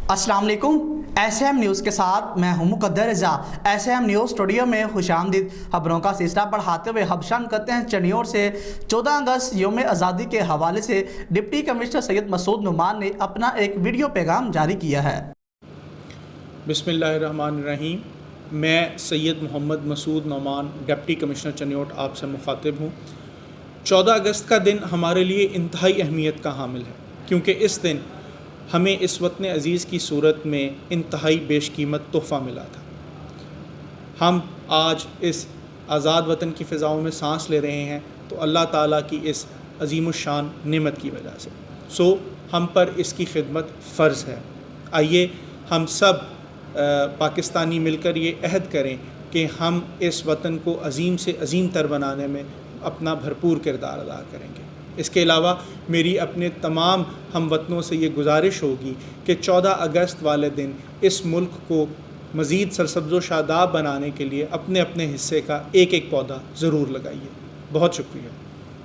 अस्सलाम वालेकुम। SAM news के साथ मैं हूं मुकद्दर रज़ा। SAM न्यूज़ स्टूडियो में खुशामदीद। खबरों का सिलसिला बढ़ाते हुए हबशान करते हैं चनियोर से 14 अगस्त यौम आज़ादी के हवाले से डिप्टी कमिश्नर सैयद मसूद नुमान ने अपना एक वीडियो पैगाम जारी किया है। बिस्मिल्लाहिर्रहमानिर्रहीम। मैं सैयद मोहम्मद मसूद नुमान डिप्टी कमिश्नर चनियोर आपसे मुखातिब हूँ। 14 अगस्त का दिन हमारे लिए इंतहाई अहमियत का हामिल है, क्योंकि इस दिन हमें इस वतन अज़ीज़ की सूरत में इंतहाई बेशकीमत तोहफ़ा मिला था। हम आज इस आज़ाद वतन की फ़िज़ाओं में सांस ले रहे हैं तो अल्लाह ताला की इस अज़ीमुश्शान नेमत की वजह से। हम पर इसकी खिदमत फ़र्ज़ है। आइए हम सब पाकिस्तानी मिलकर ये अहद करें कि हम इस वतन को अज़ीम से अज़ीम तर बनाने में अपना भरपूर किरदार अदा करेंगे। इसके अलावा मेरी अपने तमाम हम वतनों से ये गुजारिश होगी कि 14 अगस्त वाले दिन इस मुल्क को मज़ीद सरसब्ज़ व शादाब बनाने के लिए अपने अपने हिस्से का एक एक पौधा ज़रूर लगाइए। बहुत शुक्रिया।